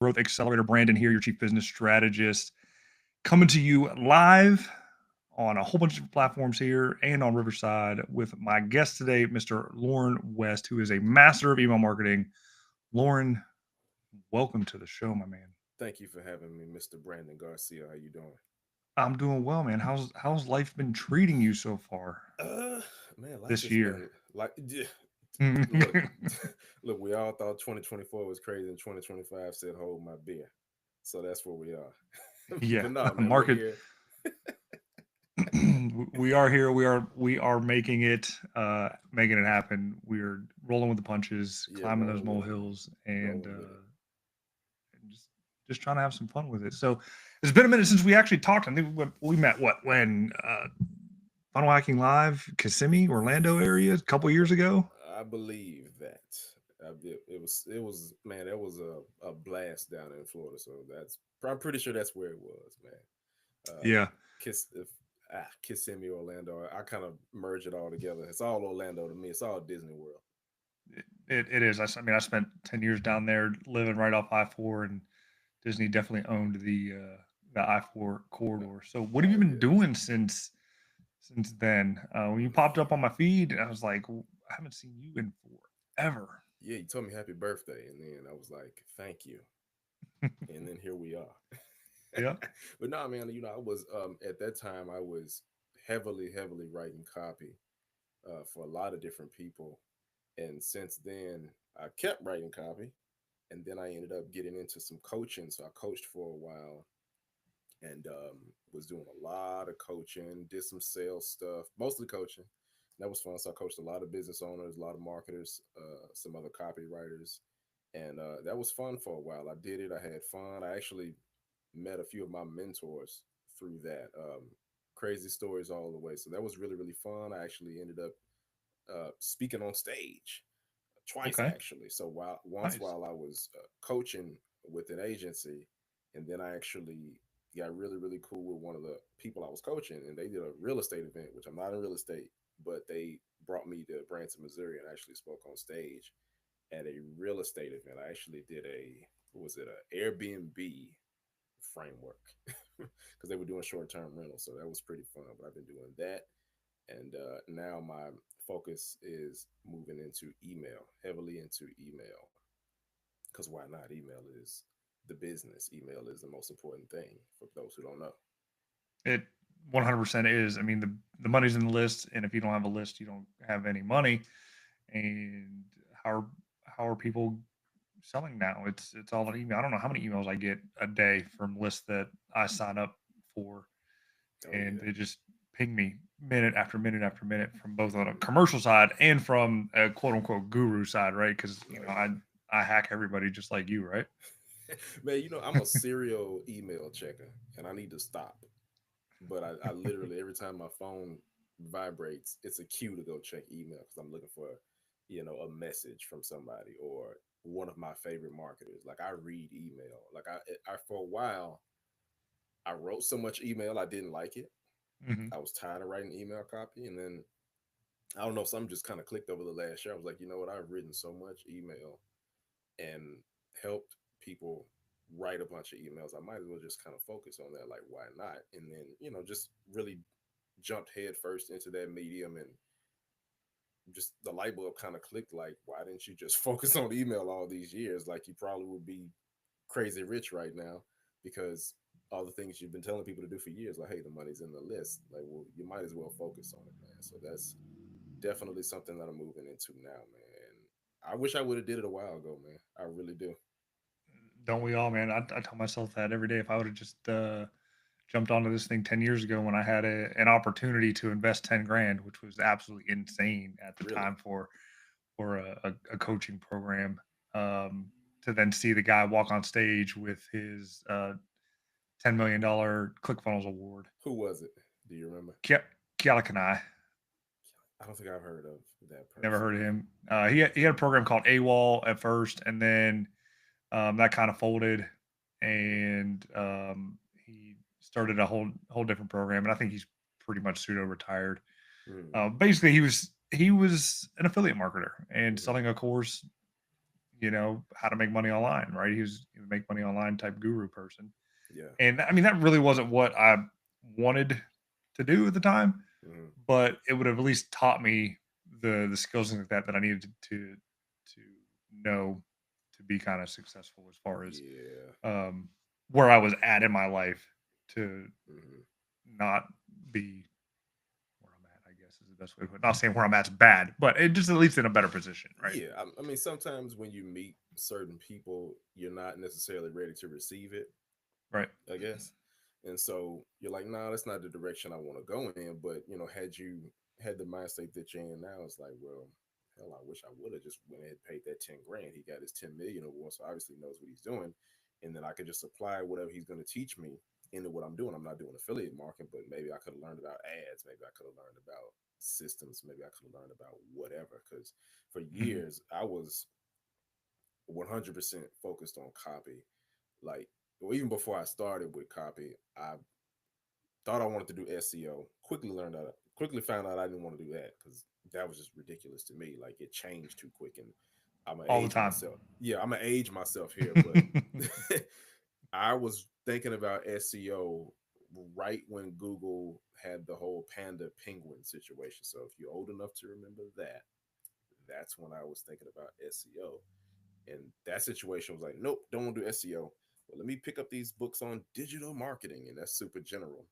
Growth Accelerator. Brandon here, your Chief Business Strategist, coming to you live on a whole bunch of platforms here and on Riverside with my guest today, Mr. Loren West, who is a master of email marketing. Loren, welcome to the show, my man. Thank you for having me, Mr. Brandon Garcia. How you doing? I'm doing well, man. How's life been treating you so far Uh, man, life this has year? been like, look, look. We all thought 2024 was crazy, and 2025 said, "Hold my beer." So that's where we are. Yeah, But no, man, we're market. here. We are here. We are making it happen. We're rolling with the punches, Yeah, climbing those rolling with it, molehills, and rolling with it. just trying to have some fun with it. So it's been a minute since we actually talked. I think we met when Funnel Hacking Live, Kissimmee, Orlando area a couple years ago. I believe that. It was man. That was a blast down in Florida. So that's I'm pretty sure that's where it was, man. Yeah, Kiss if Kissimmee, Orlando. I kind of merge it all together. It's all Orlando to me. It's all Disney World. it is. I spent 10 years down there living right off I-4, and Disney definitely owned the I-4 corridor. So what have you Oh been yeah. doing since then? When you popped up on my feed, I was like, I haven't seen you in forever. Yeah, you told me happy birthday, and then I was like, thank you. And then here we are. Yeah. But no, man, I was at that time I was heavily writing copy for a lot of different people. And since then I kept writing copy. And then I ended up getting into some coaching. So I coached for a while and was doing a lot of coaching, did some sales stuff, mostly coaching. That was fun. So I coached a lot of business owners, a lot of marketers, some other copywriters, and that was fun for a while. I did it. I had fun. I actually met a few of my mentors through that. Crazy stories all the way. So that was really fun. I actually ended up speaking on stage twice Okay. actually. So Nice. while I was coaching with an agency, and then I actually got really cool with one of the people I was coaching, and they did a real estate event, which I'm not in real estate, but they brought me to Branson, Missouri, and I actually spoke on stage at a real estate event. I actually did a what was it, a Airbnb framework because they were doing short term rentals, so that was pretty fun. But I've been doing that, and now my focus is moving into email, heavily into email, because why not? Email is the business. Email is the most important thing for those who don't know. It 100% is. I mean, the money's in the list, and if you don't have a list, you don't have any money. And how are how are people selling now? It's all an email. I don't know how many emails I get a day from lists that I sign up for, Oh and yeah. they just ping me minute after minute after minute from both on a Hmm. commercial side and from a quote unquote guru side, right? Because Oh I hack everybody just like you, right? yeah. Man, I'm a serial email checker, and I need to stop. But I literally every time my phone vibrates, it's a cue to go check email because I'm looking for, a message from somebody or one of my favorite marketers. Like I read email. Like I for a while I wrote so much email I didn't like it. Hmm. I was tired of writing email copy, and then I don't know, something just kind of clicked over the last year. I was like, you know what? I've written so much email and helped people write a bunch of emails. I might as well just kind of focus on that. Like, why not? And then, just really jumped head first into that medium, and just the light bulb kind of clicked. Like, why didn't you just focus on email all these years? Like, you probably would be crazy rich right now because all the things you've been telling people to do for years, like, hey, the money's in the list. Like, well, you might as well focus on it, man. So that's definitely something that I'm moving into now, man. I wish I would have did it a while ago, man. I really do. Don't we all, man? I tell myself that every day. If I would have just jumped onto this thing 10 years ago when I had an opportunity to invest 10 grand, which was absolutely insane at the Really. time for a coaching program, um, to then see the guy walk on stage with his $10 million ClickFunnels award. Who was it? Do you remember? Kialakanai, I don't think I've heard of that never person. heard of him. He had a program called AWOL at first, and then that kind of folded, and he started a whole different program. And I think he's pretty much pseudo retired. Mm-hmm. Basically, he was an affiliate marketer and Mm-hmm. selling a course, how to make money online, right? He was a make money online type guru person. Yeah. And I mean, that really wasn't what I wanted to do at the time, Hmm. but it would have at least taught me the skills and like that I needed to know to be kind of successful as far as Yeah. um, where I was at in my life to Hmm. not be where I'm at. I guess is the best way to put it. Not saying where I'm at's bad, but it just at least in a better position, right? Yeah. I mean, sometimes when you meet certain people, you're not necessarily ready to receive it, Right. I guess. And so you're like, nah, that's not the direction I want to go in. But had you had the mindset that you're in now, it's like, well, hell, I wish I would have just went ahead and paid that 10 grand. He got his 10 million award, so obviously knows what he's doing. And then I could just apply whatever he's going to teach me into what I'm doing. I'm not doing affiliate marketing, but maybe I could have learned about ads. Maybe I could have learned about systems. Maybe I could have learned about whatever. Because for Mhm. years, I was 100% focused on copy. Like, well, even before I started with copy, I thought I wanted to do SEO. Quickly found out I didn't want to do that because that was just ridiculous to me. Like, it changed too quick, and I'm gonna All the age time. myself. Yeah, I'm gonna age myself here, but I was thinking about SEO right when Google had the whole panda penguin situation. So if you're old enough to remember that, that's when I was thinking about SEO. And that situation was like, nope, don't want to do SEO. Well, let me pick up these books on digital marketing, and that's super general.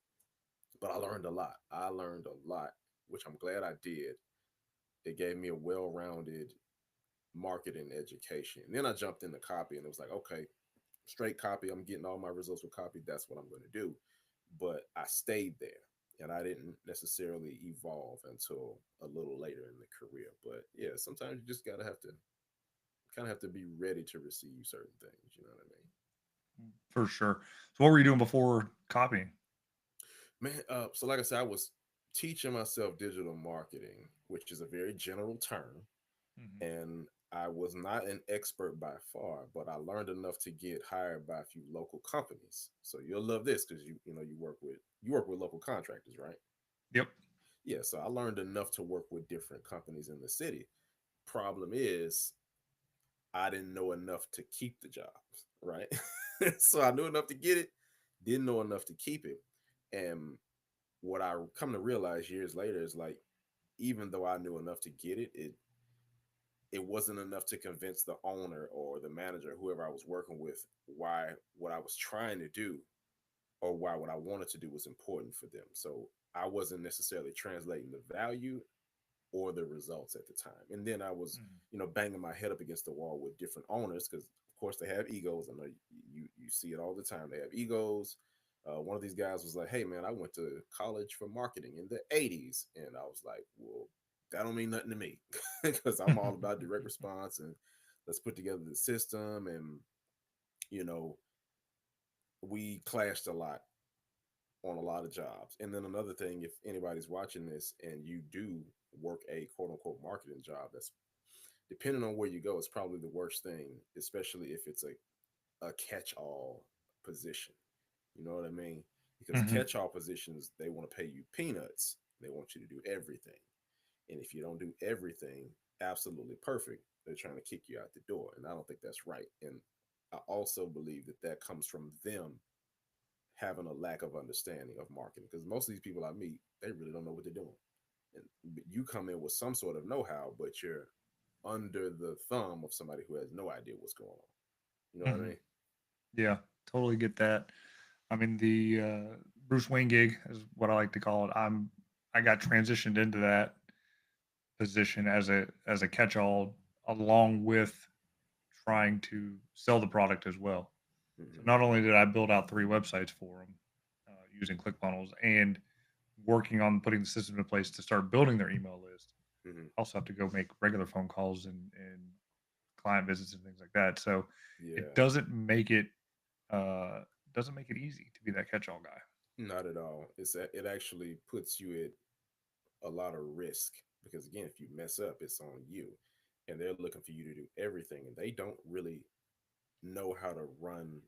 But I learned a lot. I learned a lot, which I'm glad I did. It gave me a well-rounded marketing education. And then I jumped into copy, and it was like, okay, straight copy. I'm getting all my results with copy. That's what I'm going to do. But I stayed there, and I didn't necessarily evolve until a little later in the career. But yeah, sometimes you just gotta have to kind of have to be ready to receive certain things. You know what I mean? For sure. So what were you doing before copying? Man, so like I said, I was teaching myself digital marketing, which is a very general term, Mhm. and I was not an expert by far, but I learned enough to get hired by a few local companies. So you'll love this because you work with local contractors, right? Yep. Yeah, so I learned enough to work with different companies in the city. Problem is, I didn't know enough to keep the jobs, right? So I knew enough to get it, didn't know enough to keep it. And what I come to realize years later is like, even though I knew enough to get it, it wasn't enough to convince the owner or the manager, whoever I was working with, why what I was trying to do or why what I wanted to do was important for them. So I wasn't necessarily translating the value or the results at the time. And then I was, Mhm. banging my head up against the wall with different owners because, of course, they have egos. I know you see it all the time. They have egos. One of these guys was like, "Hey, man, I went to college for marketing in the '80s," and I was like, "Well, that don't mean nothing to me because I'm all about direct response and let's put together the system." And you know, we clashed a lot on a lot of jobs. And then another thing, if anybody's watching this and you do work a quote unquote marketing job, that's depending on where you go, it's probably the worst thing, especially if it's a catch all position. You know what I mean? Because Mhm. catch all positions, they want to pay you peanuts. They want you to do everything. And if you don't do everything absolutely perfect, they're trying to kick you out the door. And I don't think that's right. And I also believe that that comes from them having a lack of understanding of marketing because most of these people I meet, they really don't know what they're doing. And you come in with some sort of know-how, but you're under the thumb of somebody who has no idea what's going on. You know what I Mhm. mean? Yeah, totally get that. I mean, the Bruce Wayne gig is what I like to call it. I got transitioned into that position as a catch-all, along with trying to sell the product as well. So Hmm. not only did I build out 3 websites for them using ClickFunnels and working on putting the system in place to start building their email list, Hmm. I also have to go make regular phone calls and client visits and things like that. So it Yeah, uh, doesn't make it easy to be that catch-all guy. not at all. It actually puts you at a lot of risk because again, if you mess up, it's on you, and they're looking for you to do everything, and they don't really know how to run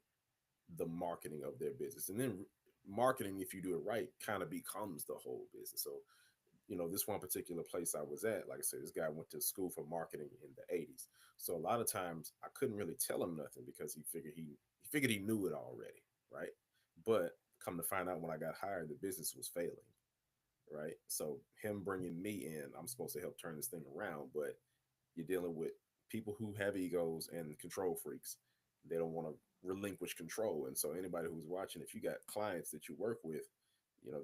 the marketing of their business. And then marketing, if you do it right, kind of becomes the whole business. So this one particular place I was at, like I said, this guy went to school for marketing in the 80s. So a lot of times I couldn't really tell him nothing because he figured he knew it already, right? But come to find out, when I got hired, the business was failing, right? So him bringing me in, I'm supposed to help turn this thing around, but you're dealing with people who have egos and control freaks. They don't want to relinquish control. And so anybody who's watching, if you got clients that you work with,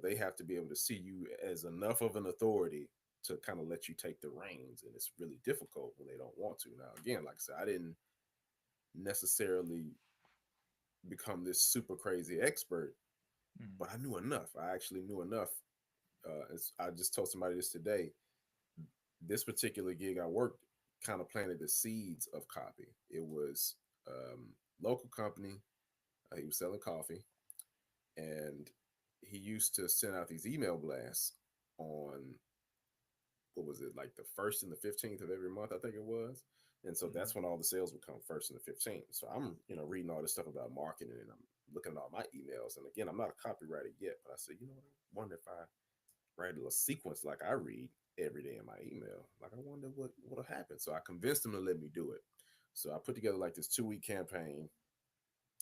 they have to be able to see you as enough of an authority to kind of let you take the reins. And it's really difficult when they don't want to. Now, again, like I said, I didn't necessarily become this super crazy expert, Mhm. but I knew enough. I actually knew enough. I just told somebody this today. This particular gig I worked kind of planted the seeds of copy. It was local company. He was selling coffee, and he used to send out these email blasts on, what was it, like the first and the 15th of every month, I think it was. And so Mhm. that's when all the sales would come, first and the 15th. So I'm, reading all this stuff about marketing, and I'm looking at all my emails. And again, I'm not a copywriter yet, but I said, I wonder if I write a sequence like I read every day in my email. Like, I wonder what'll happen. So I convinced him to let me do it. So I put together like this 2-week campaign,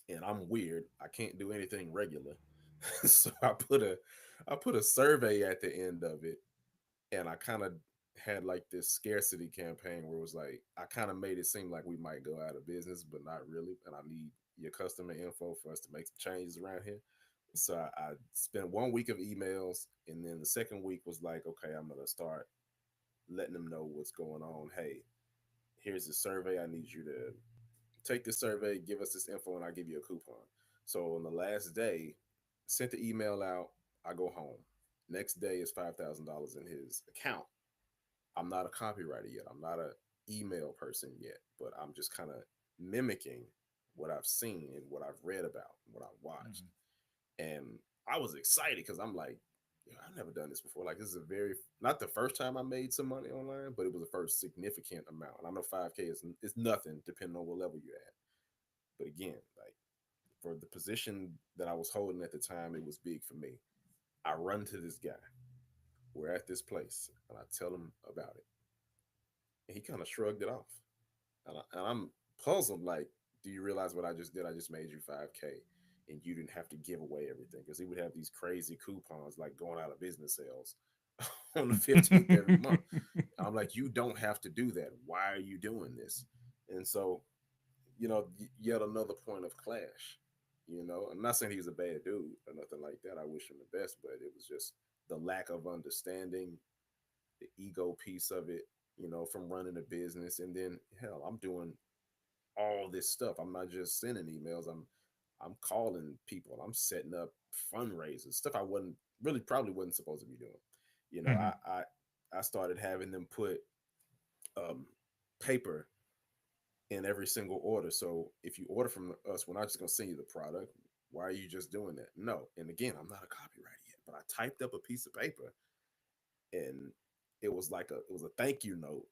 and I'm weird. I can't do anything regular. So I put a survey at the end of it, and I kind of had like this scarcity campaign where it was like, I kind of made it seem like we might go out of business, but not really. And I need your customer info for us to make some changes around here. So I spent 1 week of emails, and then the second week was like, okay, I'm gonna start letting them know what's going on. Hey, here's the survey. I need you to take this survey, give us this info, and I'll give you a coupon. So on the last day, sent the email out. I go home. Next day is $5,000 in his account. I'm not a copywriter yet. I'm not a email person yet, but I'm just kind of mimicking what I've seen and what I've read about, what I've watched. Mhm. And I was excited because I'm like, I've never done this before. Like, this is a very, not the first time I made some money online, but it was the first significant amount. And I know 5K is nothing depending on what level you're at. But again, like, for the position that I was holding at the time, it was big for me. I run to this guy. We're at this place, and I tell him about it. And he kind of shrugged it off. And I'm puzzled. Like, do you realize what I just did? I just made you 5K, and you didn't have to give away everything, because he would have these crazy coupons like going out of business sales on the 15th every month. I'm like, you don't have to do that. Why are you doing this? And so, yet another point of clash. I'm not saying he was a bad dude or nothing like that. I wish him the best, but it was just the lack of understanding, the ego piece of it, from running a business. And then, hell, I'm doing all this stuff. I'm not just sending emails. I'm calling people. I'm setting up fundraisers, stuff I wasn't really, probably wasn't supposed to be doing. You know, I Mhm. I, I started having them put um, paper in every single order. So if you order from us, we're not just gonna send you the product. Why are you just doing that? No. And again, I'm not a copywriter yet, but I typed up a piece of paper, and it was a thank you note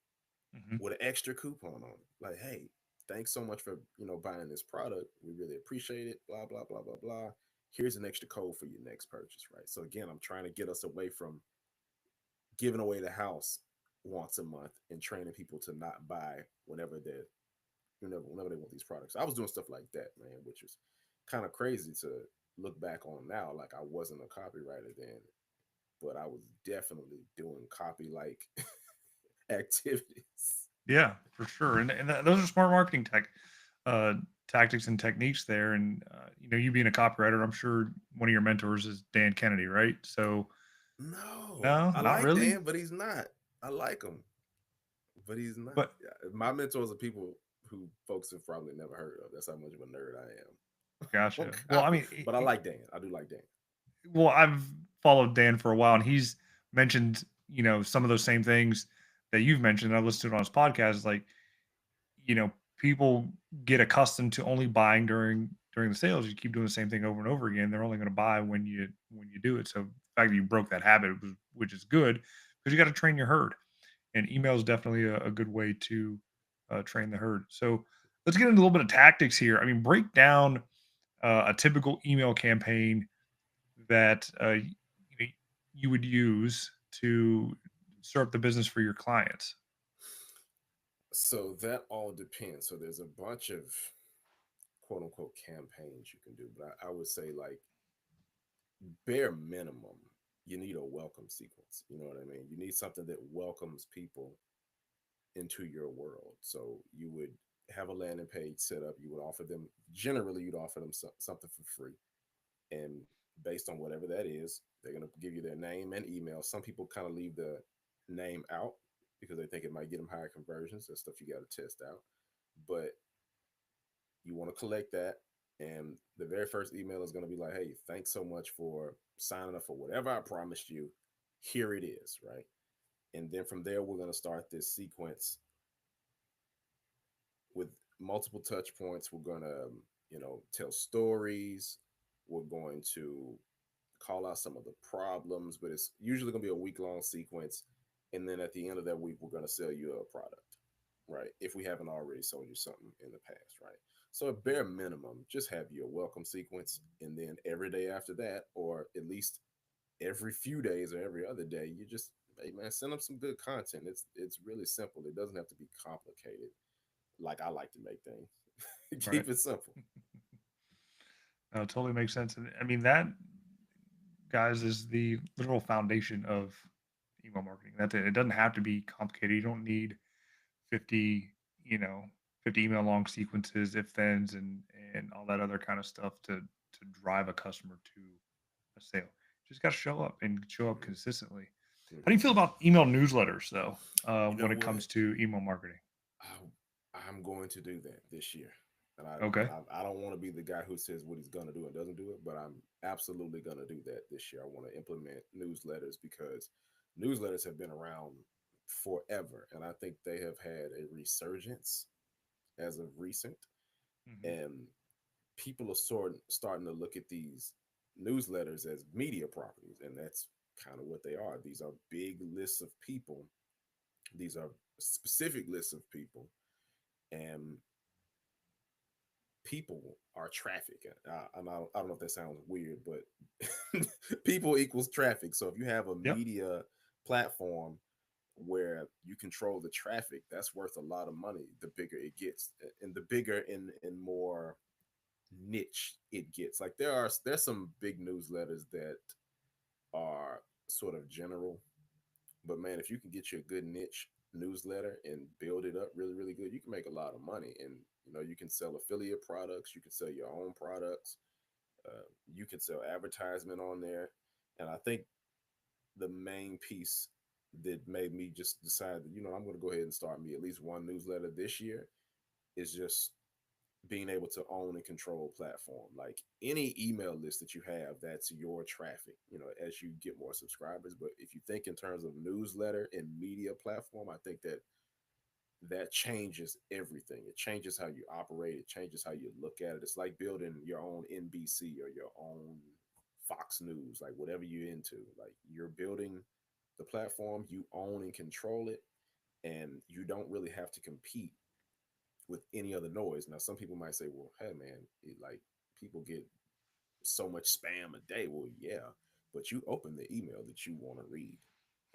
Mhm. with an extra coupon on it. Like, hey, thanks so much for buying this product. We really appreciate it. Blah blah blah blah blah. Here's an extra code for your next purchase, right? So again, I'm trying to get us away from giving away the house once a month and training people to not buy whenever they want these products. I was doing stuff like that, man, which is kind of crazy to look back on now. Like, I wasn't a copywriter then, but I was definitely doing copy like activities. Yeah, for sure, and those are smart marketing uh, tactics and techniques there, and, you being a copywriter, I'm sure one of your mentors is Dan Kennedy, right? So No, no, I not like really? Dan, but he's not. I like him, but he's not. But Yeah, my mentors are people who folks have probably never heard of. That's how much of a nerd I am on gotcha. Well, I copy. mean, But I like Dan. I do like Dan. well, I've followed Dan for a while, and he's mentioned, some of those same things that you've mentioned. I listened to it on his podcast. Like, people get accustomed to only buying during the sales. You keep doing the same thing over and over again. They're only going to buy when you do it. So the fact that you broke that habit, which is good, because you got to train your herd, and email is definitely a good way to train the herd. So let's get into a little bit of tactics here. I mean, break down a typical email campaign that you would use to start the business for your clients? So that all depends. So there's a bunch of quote unquote campaigns you can do, but I would say like bare minimum, you need a welcome sequence. You know what I mean? You need something that welcomes people into your world. So you would have a landing page set up. You would offer them, generally, you'd offer them something for free. And based on whatever that is, they're going to give you their name and email. Some people kind of leave the name out because they think it might get them higher conversions. That's stuff you got to test out. But you want to collect that. And the very first email is going to be like, hey, thanks so much for signing up for whatever I promised you. Here it is, right? And then from there, we're going to start this sequence with multiple touch points. We're going to, tell stories. We're going to call out some of the problems, but it's usually going to be a week long sequence. And then at the end of that week, we're going to sell you a product, right? If we haven't already sold you something in the past, right? So, at bare minimum, just have your welcome sequence. And then every day after that, or at least every few days or every other day, you just, hey man, send them some good content. It's really simple. It doesn't have to be complicated like I like to make things. Right. Keep it simple. No, it totally makes sense. And I mean, that, guys, is the literal foundation of email marketing. That's it. It doesn't have to be complicated. You don't need 50, you know, 50 email long sequences, if thens, and all that other kind of stuff to drive a customer to a sale. Just got to show up and show up Hmm. consistently. How do you Hmm. feel about email newsletters, though, You know when it what? comes to email marketing? I'm going to do that this year. And Okay. I don't want to be the guy who says what he's going to do and doesn't do it, but I'm absolutely going to do that this year. I want to implement newsletters because newsletters have been around forever. And I think they have had a resurgence as of recent. Hmm. And people are starting to look at these newsletters as media properties. And that's kind of what they are. These are big lists of people, these are specific lists of people. And people are traffic. I don't know if that sounds weird, but people equals traffic. So if you have a Yep. media platform where you control the traffic, that's worth a lot of money the bigger it gets. And the bigger and more niche it gets. Like there's some big newsletters that are sort of general, but man, if you can get you a good niche newsletter and build it up really, really good, you can make a lot of money. And you can sell affiliate products, you can sell your own products, you can sell advertisement on there. And I think the main piece that made me just decide that I'm going to go ahead and start me at least one newsletter this year is just being able to own and control a platform. Like any email list that you have, that's your traffic, as you get more subscribers. But if you think in terms of newsletter and media platform, I think that changes everything. It changes how you operate, it changes how you look at it. It's like building your own NBC or your own Fox News, like whatever you're into. Like you're building the platform, you own and control it, and you don't really have to compete with any other noise. Now, some people might say, well, hey, man, like people get so much spam a day. Well, yeah, but you open the email that you want to read,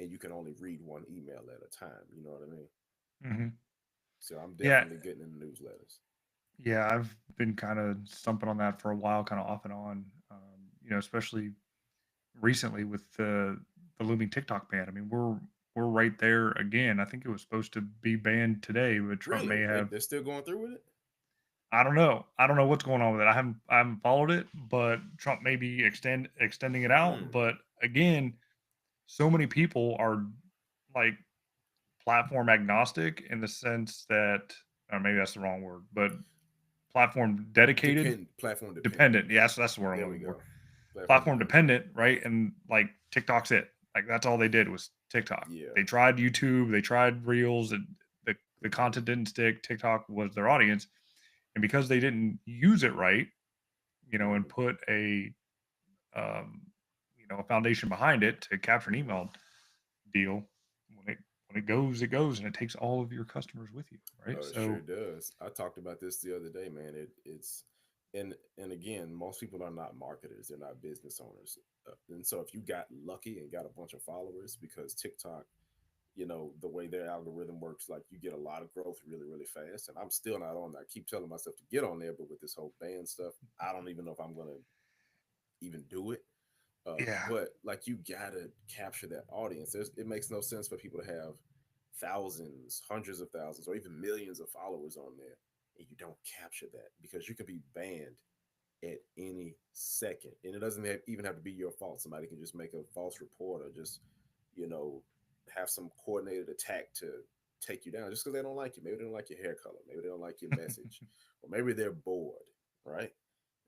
and you can only read one email at a time. You know what I mean? Hmm. So I'm Yeah. definitely getting in the newsletters. Yeah. I've been kind of stumping on that for a while, kind of off and on, especially recently with the looming TikTok ban. I mean, we're right there again. I think it was supposed to be banned today, but Trump may Really? have. They're still going through with it? I don't know. I don't know what's going on with it. I haven't followed it, but Trump may be extending it out. Hmm. But again, so many people are like platform agnostic in the sense that, or maybe that's the wrong word, but platform dedicated, Platform dependent. dependent. Yes, that's the word I'm There we looking for. go. Platform Platform dependent. dependent, right? And like TikTok's it. Like that's all they did was TikTok. Yeah. They tried YouTube, they tried Reels, and the Hmm. content didn't stick. TikTok was their audience, and because they didn't use it right, and Hmm. put um, a foundation behind it to capture an email deal, when it goes, it goes, and it takes all of your customers with you, right? It sure So, does. I talked about this the other day, man. It's And again, most people are not marketers; they're not business owners. And so, if you got lucky and got a bunch of followers, because TikTok, the way their algorithm works, like you get a lot of growth really, really fast. And I'm still not on. I keep telling myself to get on there, but with this whole band stuff, I don't even know if I'm gonna even do it. Yeah. But like you gotta capture that audience. It makes no sense for people to have thousands, hundreds of thousands, or even millions of followers on there, and you don't capture that because you can be banned at any second, and it doesn't even have to be your fault. Somebody can just make a false report or just, you know, have some coordinated attack to take you down just because they don't like you. Maybe they don't like your hair color. Maybe they don't like your message, or maybe they're bored, right?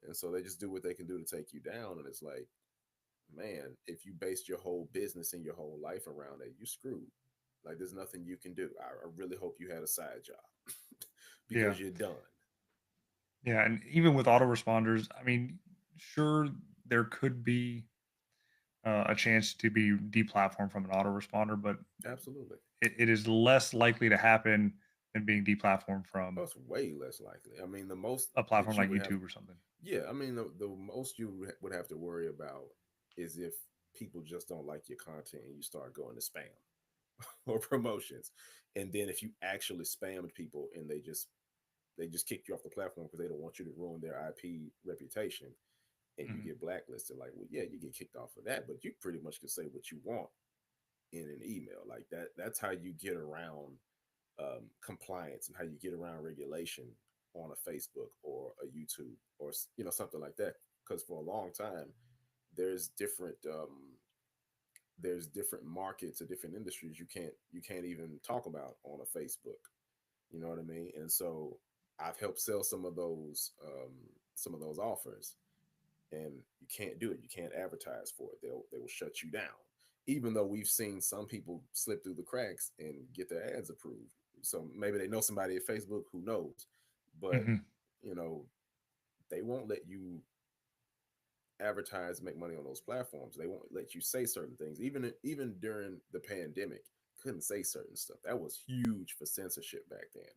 And so they just do what they can do to take you down. And it's like, man, if you based your whole business and your whole life around that, you screwed. Like there's nothing you can do. I really hope you had a side job Yeah. because you're done. Yeah. And even with autoresponders, I mean, sure, there could be a chance to be deplatformed from an autoresponder, but Absolutely. it is less likely to happen than being deplatformed Oh, from it's way less likely. I mean, the most a that platform you like would have, YouTube or something. yeah, I mean, the most you would have to worry about is if people just don't like your content and you start going to spam or promotions. And then if you actually spammed people and they just kick you off the platform because they don't want you to ruin their IP reputation and you Mhm. get blacklisted, like, well, yeah, you get kicked off of that, but you pretty much can say what you want in an email. Like that's how you get around compliance and how you get around regulation on a Facebook or a YouTube or something like that. Because for a long time, there's different there's different markets or different industries you can't even talk about on a Facebook. You know what I mean? And so I've helped sell some of those offers, and you can't do it. You can't advertise for it. They will shut you down. Even though we've seen some people slip through the cracks and get their ads approved. So maybe they know somebody at Facebook who knows, but Mhm. you know they won't let you advertise, make money on those platforms. They won't let you say certain things. Even during the pandemic, couldn't say certain stuff. That was huge for censorship back then.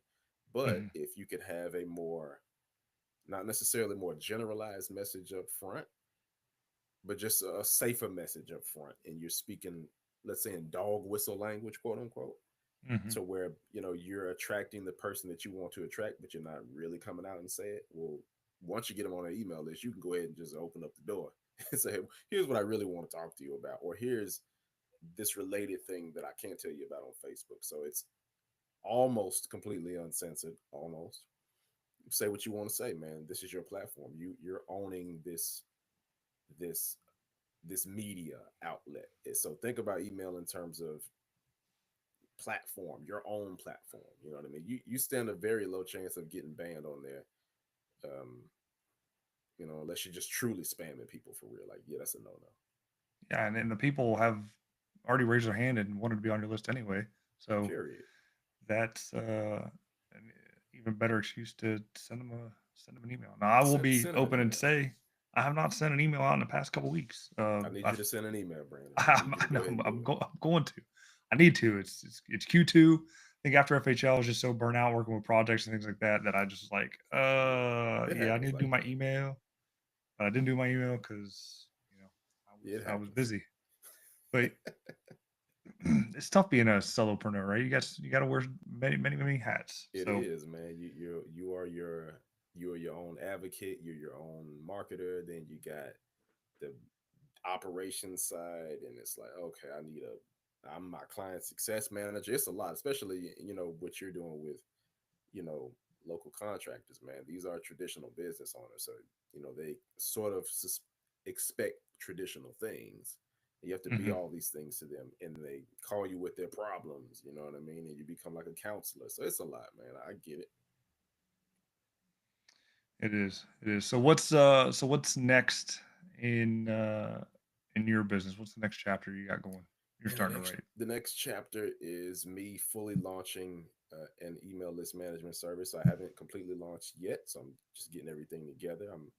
But Mhm. if you could have a more, not necessarily more generalized message up front, but just a safer message up front, and you're speaking, let's say, in dog whistle language, quote unquote, Mhm. to where you're attracting the person that you want to attract, but you're not really coming out and say it. Well, once you get them on an email list, you can go ahead and just open up the door and say, "Here's what I really want to talk to you about," or "Here's this related thing that I can't tell you about on Facebook." So it's almost completely uncensored. Almost say what you want to say, man. This is your platform. You're owning this this media outlet. So think about email in terms of platform, your own platform. You know what I mean? You stand a very low chance of getting banned on there. Um, unless you're just truly spamming people for real. Like, yeah, that's a no no. Yeah, and then the people have already raised their hand and wanted to be on your list anyway. So Period. that's an even better excuse to send them an email. Now I will be Send them an open and email. say I have not sent an email out in the past couple weeks. I need you to send an email, Brandon. I need you I to go know ahead and do it. I'm going to. I need to. It's Q2. I think after FHL, I was just so burnt out working with projects and things like that that I just like, Yeah, it yeah, I happens need to do like my that. email, but I didn't do my email because Yeah, it I was happens. busy. But it's tough being a solopreneur, right? You got to wear many hats. It So is, man. You are your own advocate. You're your own marketer. Then you got the operations side, and it's like, okay, I'm my client success manager. It's a lot, especially what you're doing with you know local contractors, man. These are traditional business owners, so they sort of expect traditional things. You have to be mhm, all these things to them, and they call you with their problems. You know what I mean? And you become like a counselor. So it's a lot, man. I get it. it is. It is. So what's next in your business? What's the next chapter you got going? You're Man, the starting to next write. the next chapter is me fully launching an email list management service. I haven't completely launched yet, so I'm just getting everything together. I'm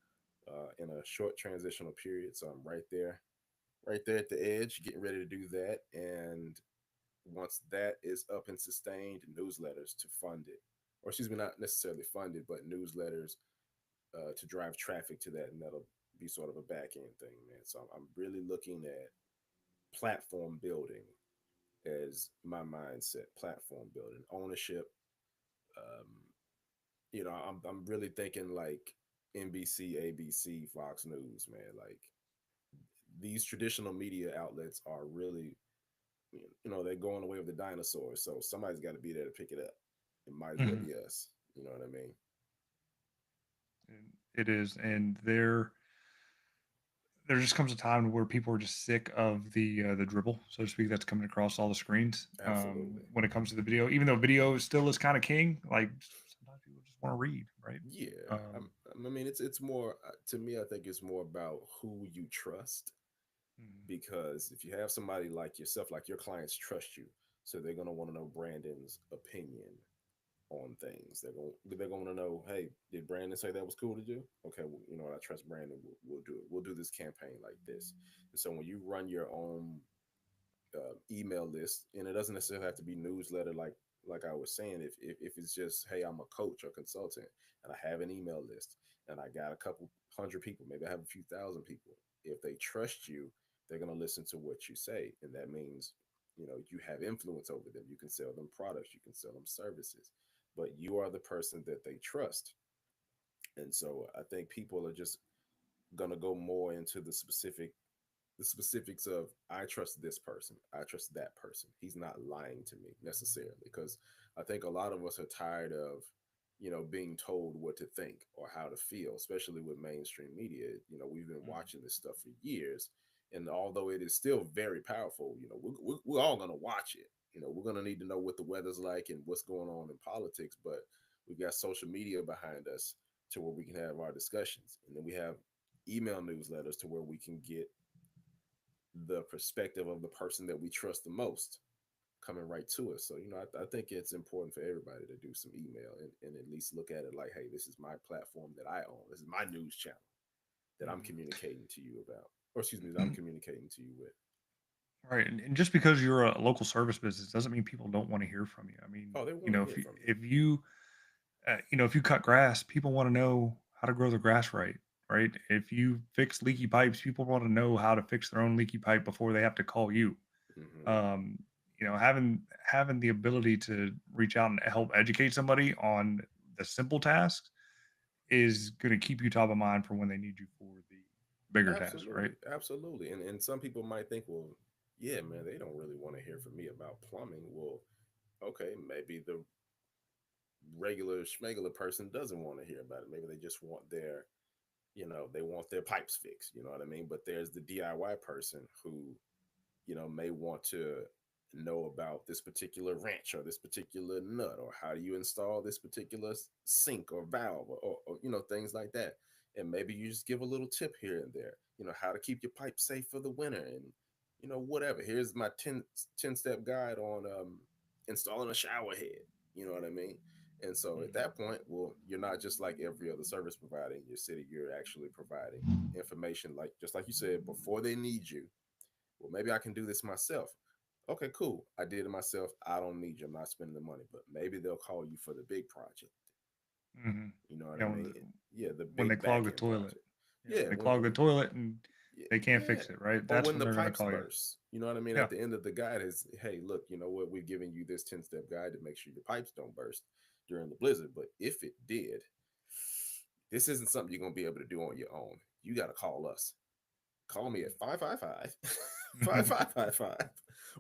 in a short transitional period, so I'm right there at the edge, getting ready to do that. And once that is up and sustained, newsletters to fund it, or excuse me, not necessarily funded, but newsletters to drive traffic to that, and that'll be sort of a back end thing, man. So I'm really looking at platform building as my mindset. Platform building, ownership. Um, I'm really thinking like NBC, ABC, Fox News, man. Like these traditional media outlets are really, they're going away with the dinosaurs. So somebody's got to be there to pick it up. It might as well Mhm. be us. You know what I mean? And it is, and there just comes a time where people are just sick of the dribble, so to speak, that's coming across all the screens. Absolutely. When it comes to the video, even though video still is kind of king, like sometimes people just want to read, right? Yeah. Um, I mean, it's more to me. I think it's more about who you trust, mhm, because if you have somebody like yourself, like your clients trust you, so they're gonna want to know Brandon's opinion on things. They're going to know, hey, did Brandon say that was cool to do? Okay, well, you know what? I trust Brandon. We'll do it. We'll do this campaign like this. And so when you run your own email list, and it doesn't necessarily have to be newsletter like I was saying. If it's just, hey, I'm a coach or consultant, and I have an email list, and I got a couple hundred people, maybe I have a few thousand people. If they trust you, they're gonna listen to what you say, and that means you have influence over them. You can sell them products, you can sell them services, but you are the person that they trust. And so I think people are just gonna go more into the specifics of, I trust this person, I trust that person. He's not lying to me necessarily, because I think a lot of us are tired of being told what to think or how to feel, especially with mainstream media. We've been mhm, watching this stuff for years, and although it is still very powerful, we're all going to watch it. We're going to need to know what the weather's like and what's going on in politics, but we've got social media behind us to where we can have our discussions, and then we have email newsletters to where we can get the perspective of the person that we trust the most coming right to us. So, I think it's important for everybody to do some email, and at least look at it like, hey, this is my platform that I own. This is my news channel that I'm mhm. communicating to you about, or excuse me, that I'm communicating to you with. Right, and just because you're a local service business doesn't mean people don't want to hear from you. I mean, Oh, they want to hear from you. if you cut grass, people want to know how to grow the grass right, right? If you fix leaky pipes, people want to know how to fix their own leaky pipe before they have to call you. Hmm. Um, having the ability to reach out and help educate somebody on the simple tasks is going to keep you top of mind for when they need you for the bigger tasks, right? Absolutely, absolutely. And some people might think, well, yeah, man, they don't really want to hear from me about plumbing. Well, okay, maybe the regular schmegular person doesn't want to hear about it. Maybe they just want they want their pipes fixed. You know what I mean? But there's the DIY person who may want to know about this particular wrench or this particular nut, or how do you install this particular sink or valve, or things like that. And maybe you just give a little tip here and there, how to keep your pipe safe for the winter, and whatever. Here's my 10 step guide on installing a shower head. You know what I mean? And so at Mhm, that point, well, you're not just like every other service provider in your city. You're actually providing information, like just like you said, before they need you. Well, maybe I can do this myself. Okay, cool. I did it myself. I don't need you. I'm not spending the money. But maybe they'll call you for the big project. mhm. You know what I Yeah, mean? Yeah, the when they big clog back the end toilet. project. Yeah, Yeah, when they clog the toilet and they can't yeah. fix it, right? Or That's when when the they're gonna pipes call you. burst. You know what I mean? Yeah. At the end of the guide is, hey, look, you know what? We've given you this 10 step guide to make sure your pipes don't burst during the blizzard. But if it did, this isn't something you're gonna be able to do on your own. You got to call us. Call me at Mhm. 555 Mhm. 5555,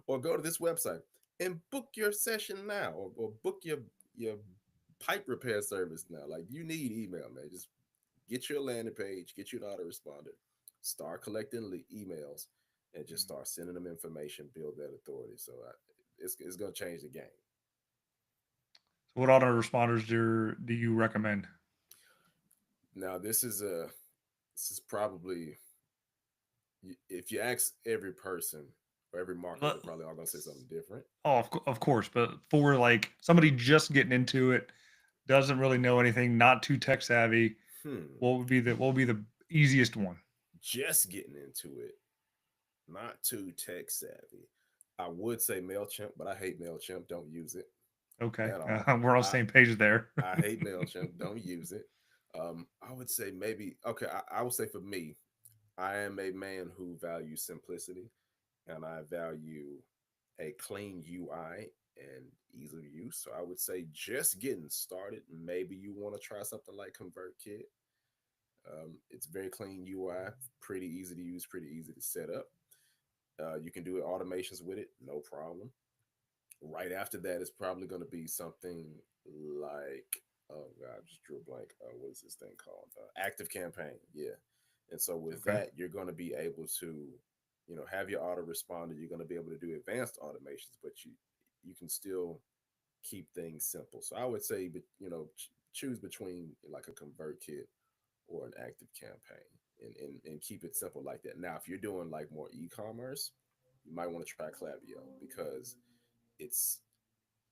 or go to this website and book your session now, or book your pipe repair service now. Like, you need email, man. Just get your landing page, get your autoresponder, start collecting emails, and just Mhm. start sending them information, build that authority. So it's going to change the game. So what autoresponders do you recommend? Now, this is probably, if you ask every person or every marketer, Let- they're probably all going to say something different. Oh, of course, but for like somebody just getting into it, doesn't really know anything, not too tech savvy, Hmm. what would be the easiest one? Just getting into it, not too tech savvy. I would say MailChimp, but I hate MailChimp. Don't use it Okay, at all. we're on the I same page there. I hate MailChimp. Don't use it. I would say maybe okay. I would say for me, I am a man who values simplicity, and I value a clean UI and ease of use. So I would say just getting started, maybe you want to try something like ConvertKit. It's very clean UI, pretty easy to use, pretty easy to set up. You can do automations with it, no problem. Right after that, it's probably going to be something like, oh god, I just drew a blank. What is this thing called? Active Campaign. Yeah. And so with Okay. that, you're going to be able to, have your autoresponder. You're going to be able to do advanced automations, but you can still keep things simple. So I would say, but choose between like a ConvertKit or an Active Campaign, and keep it simple like that. Now, if you're doing like more e-commerce, you might want to try Klaviyo because it's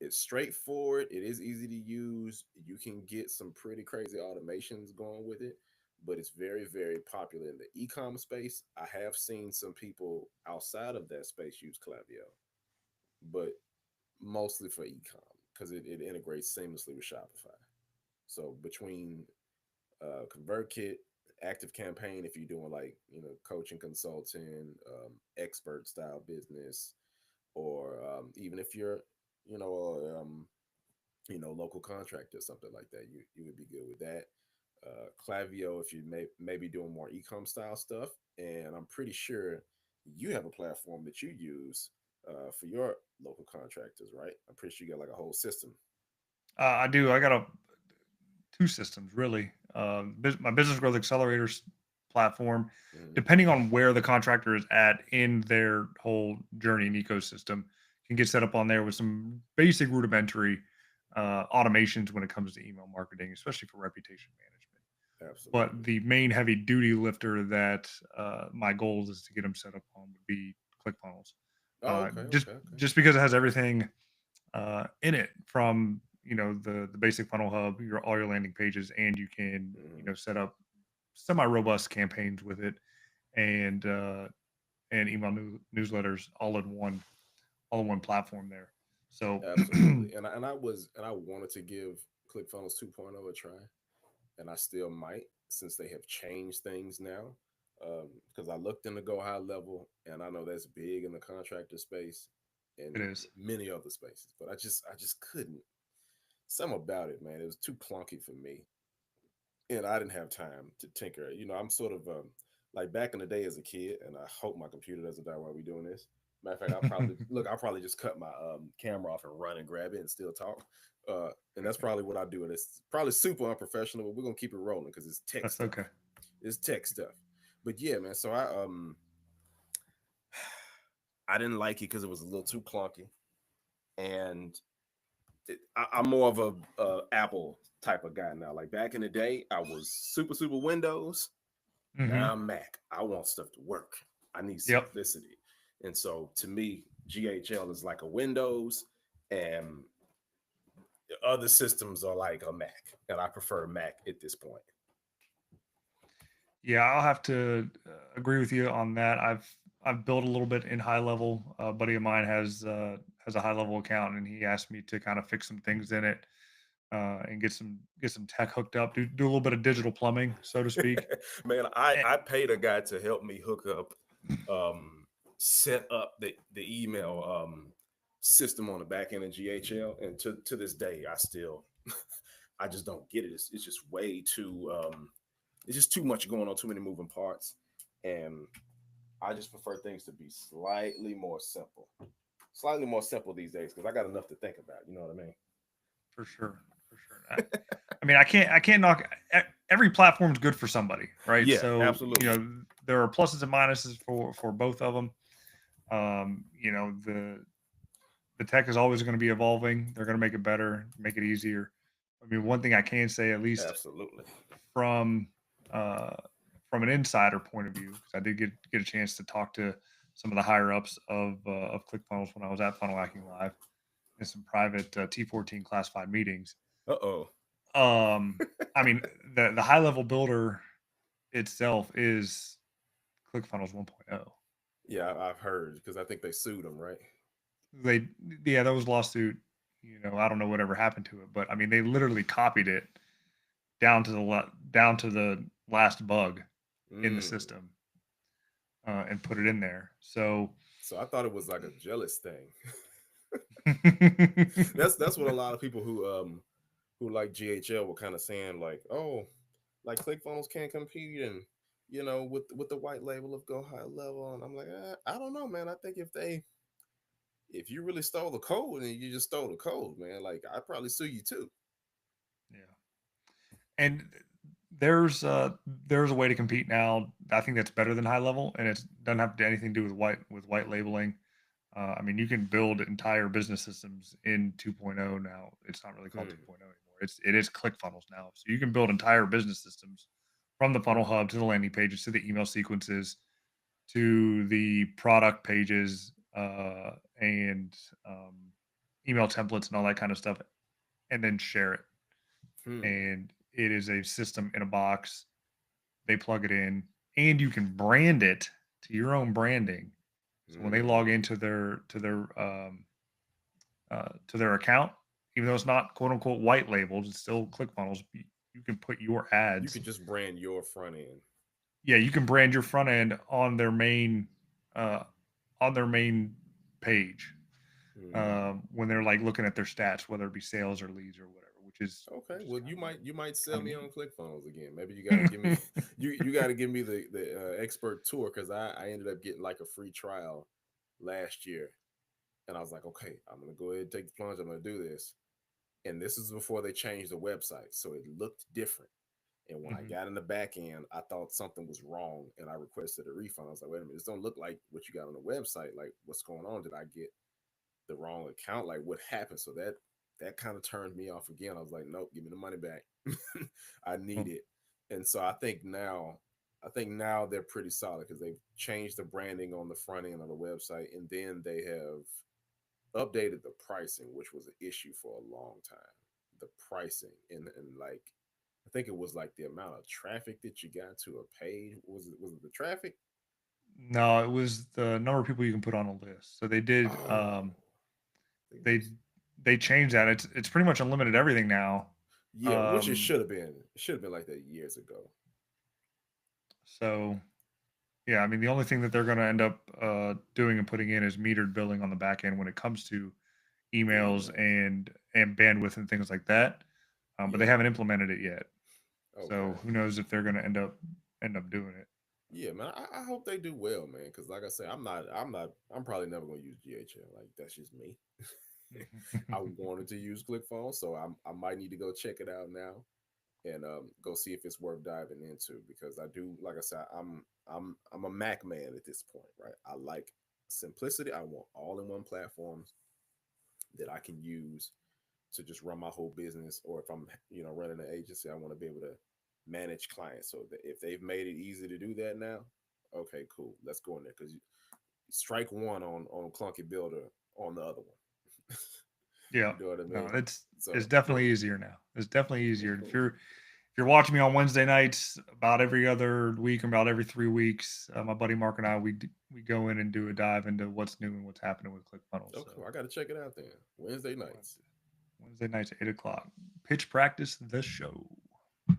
it's straightforward. It is easy to use. You can get some pretty crazy automations going with it, but it's very, very popular in the e-com space. I have seen some people outside of that space use Klaviyo, but mostly for e-com because it integrates seamlessly with Shopify. So between ConvertKit, Active Campaign, if you're doing like coaching, consulting, expert style business, or even if you're you know a, local contractor, something like that, you would be good with that. Clavio, if you maybe doing more ecom style stuff, and I'm pretty sure you have a platform that you use for your local contractors, right? I'm pretty sure you got like a whole system. I do. I got two systems really. My business growth accelerators platform, Hmm. depending on where the contractor is at in their whole journey and ecosystem, can get set up on there with some basic rudimentary automations when it comes to email marketing, especially for reputation management. But Absolutely. the main heavy duty lifter that my goal is to get them set up on would be ClickFunnels. Oh, okay, Just okay, okay. because it has everything in it, from the basic funnel hub, all your landing pages, and you can Hmm. set up semi robust campaigns with it, and email newsletters all in one platform there. So Absolutely. And I wanted to give ClickFunnels 2.0 a try, and I still might since they have changed things now. Because I looked in the Go High level, and I know that's big in the contractor space and it is many other spaces, but I just couldn't. Something about it, man. It was too clunky for me, and I didn't have time to tinker. I'm sort of like back in the day as a kid, and I hope my computer doesn't die while we're doing this. Matter of fact, I'll probably just cut my camera off and run and grab it and still talk. And that's probably what I do. And it's probably super unprofessional, but we're gonna keep it rolling because it's tech that's stuff. okay. It's tech stuff. But yeah, man. So I didn't like it because it was a little too clunky, and I'm more of a Apple type of guy now. Like back in the day, I was super Windows. Hmm. Now I'm Mac. I want stuff to work. I need Yep. simplicity. And so to me, GHL is like a Windows, and the other systems are like a Mac. And I prefer Mac at this point. Yeah, I'll have to agree with you on that. I've built a little bit in high level. A buddy of mine has a high level account, and he asked me to kind of fix some things in it, and get some tech hooked up, do a little bit of digital plumbing, so to speak. Man, I, Eh, I paid a guy to help me hook up, um, set up the email system on the back end of GHL. And to this day, I just don't get it. It's just way too, it's just too much going on, too many moving parts. And I just prefer things to be slightly more simple these days because I got enough to think about. You know what I mean? for sure, for sure. I mean, I can't knock every platform's good for somebody, right? Yeah, So absolutely. there are pluses and minuses for both of them. The tech is always going to be evolving. They're going to make it better, make it easier. I mean, one thing I can say, at least Absolutely. from uh, from an insider point of view, because I did get a chance to talk to some of the higher ups of ClickFunnels when I was at Funnel Hacking Live in some private T14 classified meetings. Uh oh. Um, I mean, the high level builder itself is ClickFunnels 1.0. Yeah, I've heard because I think they sued them, right? They Yeah, that was lawsuit. I don't know whatever happened to it, but I mean, they literally copied it down to the last bug in the Mm. system, and put it in there. So So I thought it was like a jealous thing. That's what a lot of people who like GHL were kind of saying, like, oh, like ClickFunnels can't compete, and with the white label of Go High Level. And I'm like, I don't know, man. I think if you really stole the code and you just stole the code, man, like I'd probably sue you too. yeah, and there's a way to compete now. I think that's better than high level, and it doesn't have to anything to do with white labeling. I mean, you can build entire business systems in 2.0 now. It's not really called Hmm. 2.0 anymore. It is ClickFunnels now. So you can build entire business systems from the funnel hub to the landing pages to the email sequences to the product pages, and um, email templates and all that kind of stuff, and then share it. Hmm. And it is a system in a box. They plug it in, and you can brand it to your own branding. So when they log Mm. into to their account, even though it's not quote unquote white labeled, it's still ClickFunnels. You can put your You ads. could just brand your front end. Yeah, you can brand your front end uh, on their main page, Hmm. when they're like looking at their stats, whether it be sales or leads or whatever, Okay, which is well you might sell kind of me neat. on ClickFunnels again. Maybe you got to give me you got to give me the expert tour, because I ended up getting like a free trial last year, and I was like, okay, I'm gonna go ahead and take the plunge. I'm gonna do this, and this is before they changed the website, so it looked different. And when I Mhm. got in the back end, I thought something was wrong, and I requested a refund. I was like, wait a minute, this don't look like what you got on the website. Like, what's going on? Did I get the wrong account? Like, what happened? So that kind of turned me off again. I was like, nope, give me the money back. I need Well, it. And so I think now they're pretty solid because they've changed the branding on the front end of the website, and then they have updated the pricing, which was an issue for a long time. The pricing, and like I think it was like the amount of traffic that you got to a page. Was it the traffic? no, it was the number of people you can put on a list. So Oh, I think it they was. they changed that. It's pretty much unlimited everything now. Yeah, which it Um, should have been. It should have been like that years ago. so yeah, I mean the only thing that they're going to end up doing and putting in is metered billing on the back end when it comes to The emails emails. and bandwidth and things like that. But they Yeah. haven't implemented it yet. Okay. So who knows if they're going to end up doing it. Yeah, man. I hope they do well, man. Because like I say, I'm probably never gonna use GHL. Like that's just me. I wanted to use ClickFunnels, so I might need to go check it out now and go see if it's worth diving into, because I do, like I said, I'm a Mac man at this point, right? I like simplicity. I want all in one platforms that I can use to just run my whole business. Or if I'm running an agency, I want to be able to manage clients. So that if they've made it easy to do that now, okay, cool, let's go in there, because strike one on Clunky Builder on the other one. Yeah. You know what I No, mean? it's So yeah, definitely easier now. It's definitely well, easier. cool. If you're watching me on Wednesday nights, about every other week, about every 3 weeks, my buddy Mark and I we go in and do a dive into what's new and what's happening with ClickFunnels. Oh, So cool. I got to check it out then. Wednesday nights. Wednesday nights at 8 o'clock, pitch practice the show.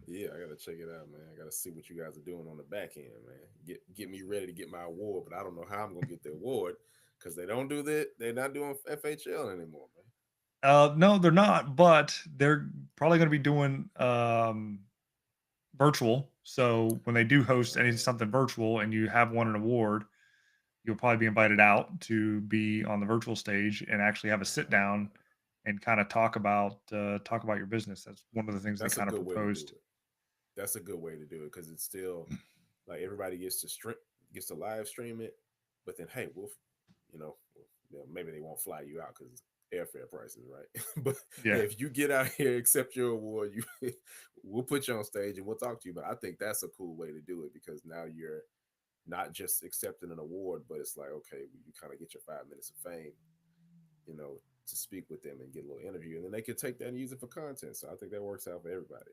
Yeah, I gotta check it out, man. I gotta see what you guys are doing on the back end, man. Get me ready to get my award, but I don't know how I'm gonna get the award because they don't do that. They're not doing FHL anymore, man. No, they're not, but they're probably going to be doing virtual. So when they do host any Uh, something virtual and you have won an award, you'll probably be invited out to be on the virtual stage and actually have a sit down uh, and kind of talk about your business. That's one of the things they that's a kind of good way to do proposed. it. That's a good way to do it because it's still like everybody gets to live stream it, but then hey, maybe they won't fly you out because airfare prices, right? But hey, Yeah, if you get out here, accept your award, you we'll put you on stage and we'll talk to you. But I think that's a cool way to do it because now you're not just accepting an award, but it's like, okay, you kind of get your 5 minutes of fame, you know, to speak with them and get a little interview, and then they can take that and use it for content. So I think that works out for everybody.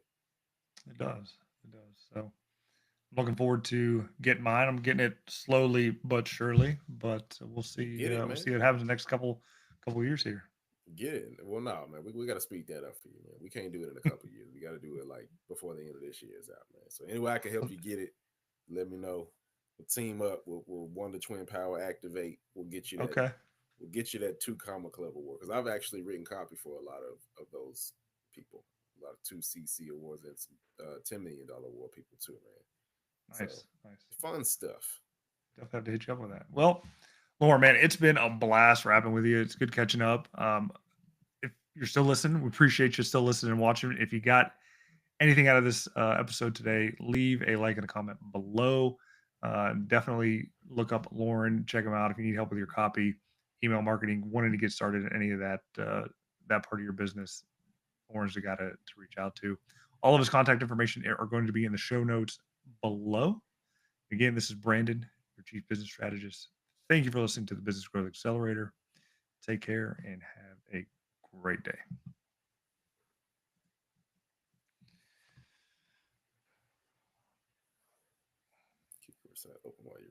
it does. It does. So I'm looking forward to getting mine. I'm getting it slowly but surely, but we'll Well, see. get it, We'll man. see what happens the next couple years here. Get it. Well, no, man. We got to speed that up for you, man. We can't do it in a couple years. We got to do it like before the end of this year is out, man. So anyway, I can help you get it. Let me know. We'll team up. We'll Wonder Twin Power activate. We'll get you that. Okay. We'll get you that 2 Club award because I've actually written copy for a lot of those people. A lot of 2CC awards and some $10 million award people too, man. So Nice. Nice. fun stuff. Definitely have to hit you up with that. Well, Lauren, man, it's been a blast rapping with you. It's good catching up. If you're still listening, we appreciate you still listening and watching. If you got anything out of this episode today, leave a like and a comment below. Definitely look up Lauren, check him out if you need help with your copy, email marketing, wanting to get started in any of that part of your business. Lauren's the guy to reach out to. All of his contact information are going to be in the show notes below. Again, this is Brandon, your Chief Business Strategist. Thank you for listening to the Business Growth Accelerator. Take care and have a great day. Keep your side open while you're